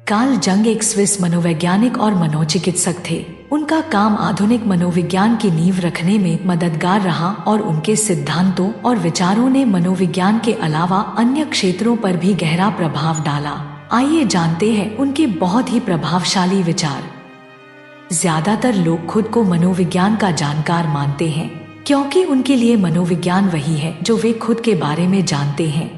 Karl जंग एक Swiss मनोवैज्ञानिक और मनोचिकित्सक थे। उनका काम आधुनिक मनोविज्ञान की नींव रखने में मददगार रहा और उनके सिद्धांतों और विचारों ने मनोविज्ञान के अलावा अन्य क्षेत्रों पर भी गहरा प्रभाव डाला। आइए जानते हैं उनके बहुत ही प्रभावशाली विचार। ज्यादातर लोग खुद को मनोविज्ञान का जानकार मानते हैं क्योंकि उनके लिए मनोविज्ञान वही है जो वे खुद के बारे में जानते हैं।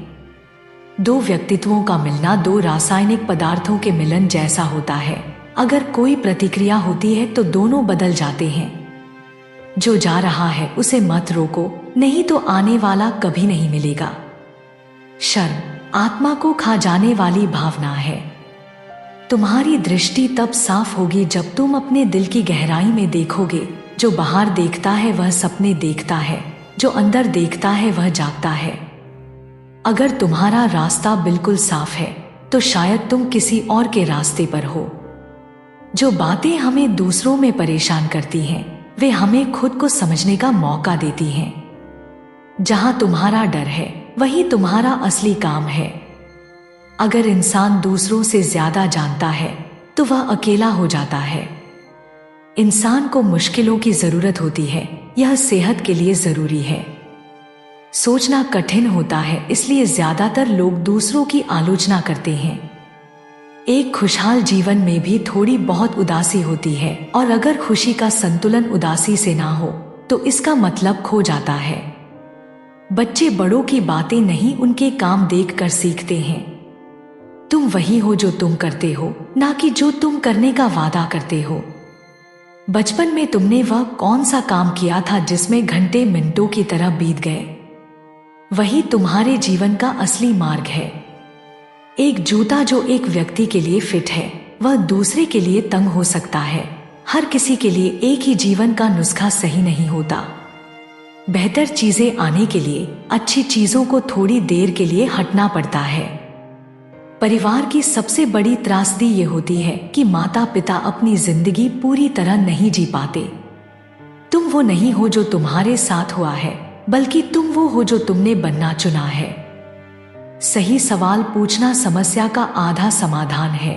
दो व्यक्तित्वों का मिलना दो रासायनिक पदार्थों के मिलन जैसा होता है। अगर कोई प्रतिक्रिया होती है तो दोनों बदल जाते हैं। जो जा रहा है उसे मत रोको, नहीं तो आने वाला कभी नहीं मिलेगा। शर्म आत्मा को खा जाने वाली भावना है। तुम्हारी दृष्टि तब साफ होगी जब तुम अपने दिल की गहराई में देखोगे। जो बाहर देखता है वह सपने देखता है, जो अंदर देखता है वह जागता है। अगर तुम्हारा रास्ता बिल्कुल साफ है तो शायद तुम किसी और के रास्ते पर हो। जो बातें हमें दूसरों में परेशान करती हैं, वे हमें खुद को समझने का मौका देती हैं। जहां तुम्हारा डर है वही तुम्हारा असली काम है। अगर इंसान दूसरों से ज्यादा जानता है तो वह अकेला हो जाता है। इंसान को मुश्किलों की जरूरत होती है, यह सेहत के लिए जरूरी है। सोचना कठिन होता है, इसलिए ज्यादातर लोग दूसरों की आलोचना करते हैं। एक खुशहाल जीवन में भी थोड़ी बहुत उदासी होती है, और अगर खुशी का संतुलन उदासी से ना हो तो इसका मतलब खो जाता है। बच्चे बड़ों की बातें नहीं उनके काम देखकर सीखते हैं। तुम वही हो जो तुम करते हो, ना कि जो तुम करने का वादा करते हो। बचपन में तुमने वह कौन सा काम किया था जिसमें घंटे मिनटों की तरह बीत गए? वही तुम्हारे जीवन का असली मार्ग है। एक जूता जो एक व्यक्ति के लिए फिट है वह दूसरे के लिए तंग हो सकता है। हर किसी के लिए एक ही जीवन का नुस्खा सही नहीं होता। बेहतर चीजें आने के लिए अच्छी चीजों को थोड़ी देर के लिए हटना पड़ता है। परिवार की सबसे बड़ी त्रासदी ये होती है कि माता पिता अपनी जिंदगी पूरी तरह नहीं जी पाते। तुम वो नहीं हो जो तुम्हारे साथ हुआ है, बल्कि तुम वो हो जो तुमने बनना चुना है। सही सवाल पूछना समस्या का आधा समाधान है।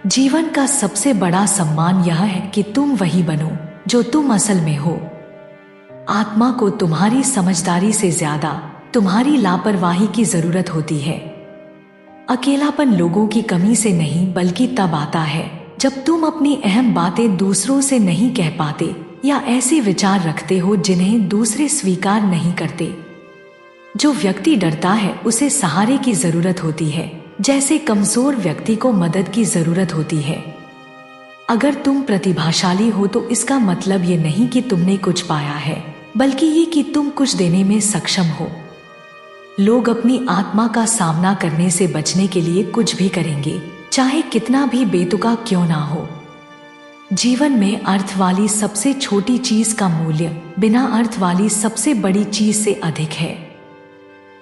जीवन का सबसे बड़ा सम्मान यह है कि तुम वही बनो जो तुम असल में हो। आत्मा को तुम्हारी समझदारी से ज्यादा तुम्हारी लापरवाही की जरूरत होती है। अकेलापन लोगों की कमी से नहीं बल्कि तब आता है जब तुम अपनी अहम बातें दूसरों से नहीं कह पाते या ऐसे विचार रखते हो जिन्हें दूसरे स्वीकार नहीं करते। जो व्यक्ति डरता है उसे सहारे की जरूरत होती है, जैसे कमजोर व्यक्ति को मदद की जरूरत होती है। अगर तुम प्रतिभाशाली हो तो इसका मतलब ये नहीं कि तुमने कुछ पाया है, बल्कि ये कि तुम कुछ देने में सक्षम हो। लोग अपनी आत्मा का सामना करने से बचने के लिए कुछ भी करेंगे, चाहे कितना भी बेतुका क्यों ना हो। जीवन में अर्थ वाली सबसे छोटी चीज का मूल्य बिना अर्थ वाली सबसे बड़ी चीज से अधिक है।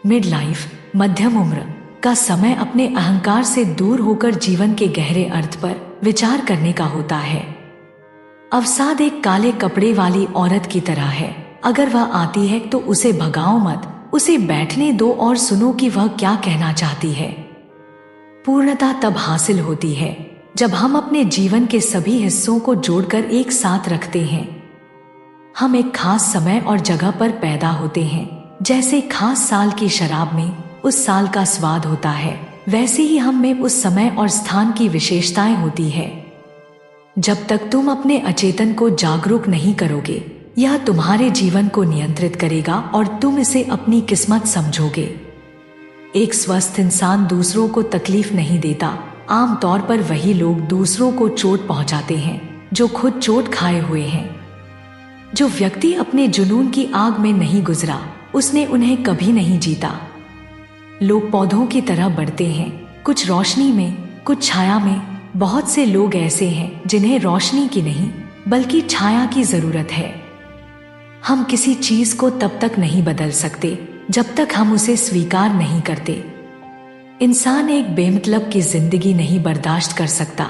मिड लाइफ, मध्यम उम्र का समय अपने अहंकार से दूर होकर जीवन के गहरे अर्थ पर विचार करने का होता है। अवसाद एक काले कपड़े वाली औरत की तरह है। अगर वह आती है तो उसे भगाओ मत, उसे बैठने दो और सुनो कि वह क्या कहना चाहती है। पूर्णता तब हासिल होती है जब हम अपने जीवन के सभी हिस्सों को जोड़कर एक साथ रखते हैं। हम एक खास समय और जगह पर पैदा होते हैं। जैसे खास साल की शराब में उस साल का स्वाद होता है, वैसे ही हम में उस समय और स्थान की विशेषताएं होती है। जब तक तुम अपने अचेतन को जागरूक नहीं करोगे, यह तुम्हारे जीवन को नियंत्रित करेगा और तुम इसे अपनी किस्मत समझोगे। एक स्वस्थ इंसान दूसरों को तकलीफ नहीं देता। आमतौर पर वही लोग दूसरों को चोट पहुंचाते हैं जो खुद चोट खाए हुए हैं। जो व्यक्ति अपने जुनून की आग में नहीं गुजरा, उसने उन्हें कभी नहीं जीता। लोग पौधों की तरह बढ़ते हैं, कुछ रोशनी में, कुछ छाया में। बहुत से लोग ऐसे हैं जिन्हें रोशनी की नहीं बल्कि छाया की जरूरत है। हम किसी चीज को तब तक नहीं बदल सकते जब तक हम उसे स्वीकार नहीं करते। इंसान एक बेमतलब की जिंदगी नहीं बर्दाश्त कर सकता।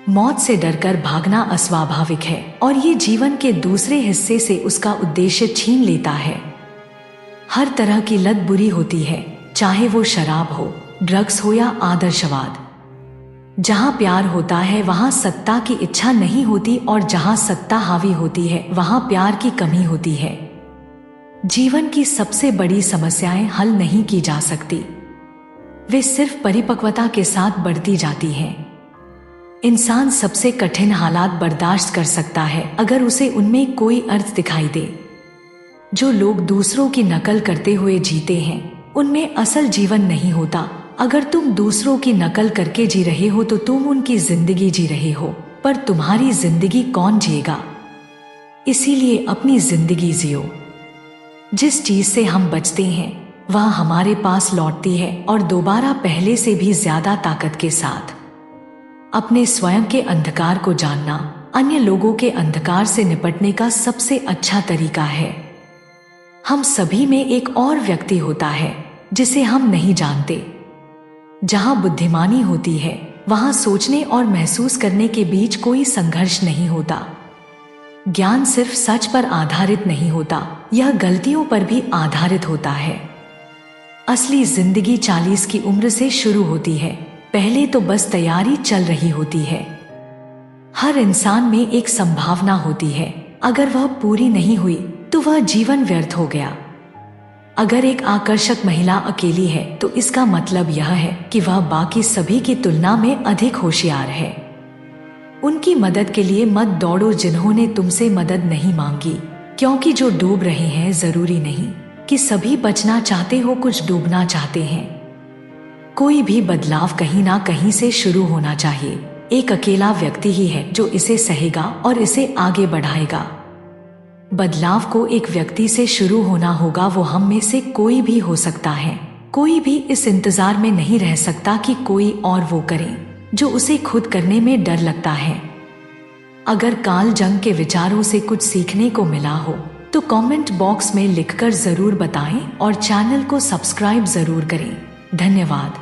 मौत से डरकर भागना अस्वाभाविक है और ये जीवन के दूसरे हिस्से से उसका उद्देश्य छीन लेता है। हर तरह की लत बुरी होती है, चाहे वो शराब हो, ड्रग्स हो या आदर्शवाद। जहाँ प्यार होता है वहाँ सत्ता की इच्छा नहीं होती, और जहाँ सत्ता हावी होती है वहाँ प्यार की कमी होती है। जीवन की सबसे बड़ी समस्याएं हल नहीं की जा सकती, वे सिर्फ परिपक्वता के साथ बढ़ती जाती हैं। इंसान सबसे कठिन हालात बर्दाश्त कर सकता है अगर उसे उनमें कोई अर्थ दिखाई दे। जो लोग दूसरों की नकल करते हुए जीते हैं उनमें असल जीवन नहीं होता। अगर तुम दूसरों की नकल करके जी रहे हो तो तुम उनकी जिंदगी जी रहे हो, पर तुम्हारी जिंदगी कौन जिएगा? इसीलिए अपनी जिंदगी जियो। जिस चीज से हम बचते हैं वह हमारे पास लौटती है, और दोबारा पहले से भी ज्यादा ताकत के साथ। अपने स्वयं के अंधकार को जानना अन्य लोगों के अंधकार से निपटने का सबसे अच्छा तरीका है। हम सभी में एक और व्यक्ति होता है जिसे हम नहीं जानते। जहां बुद्धिमानी होती है वहां सोचने और महसूस करने के बीच कोई संघर्ष नहीं होता। ज्ञान सिर्फ सच पर आधारित नहीं होता, यह गलतियों पर भी आधारित होता है। असली जिंदगी 40 की उम्र से शुरू होती है, पहले तो बस तैयारी चल रही होती है। हर इंसान में एक संभावना होती है, अगर वह पूरी नहीं हुई तो वह जीवन व्यर्थ हो गया। अगर एक आकर्षक महिला अकेली है तो इसका मतलब यह है कि वह बाकी सभी की तुलना में अधिक होशियार है। उनकी मदद के लिए मत दौड़ो जिन्होंने तुमसे मदद नहीं मांगी, क्योंकि जो डूब रहे हैं जरूरी नहीं कि सभी बचना चाहते हो, कुछ डूबना चाहते हैं। कोई भी बदलाव कहीं ना कहीं से शुरू होना चाहिए। एक अकेला व्यक्ति ही है जो इसे सहेगा और इसे आगे बढ़ाएगा। बदलाव को एक व्यक्ति से शुरू होना होगा, वो हम में से कोई भी हो सकता है। कोई भी इस इंतजार में नहीं रह सकता कि कोई और वो करे जो उसे खुद करने में डर लगता है। अगर कार्ल जंग के विचारों से कुछ सीखने को मिला हो तो कमेंट बॉक्स में लिखकर जरूर बताएं और चैनल को सब्सक्राइब जरूर करें। धन्यवाद।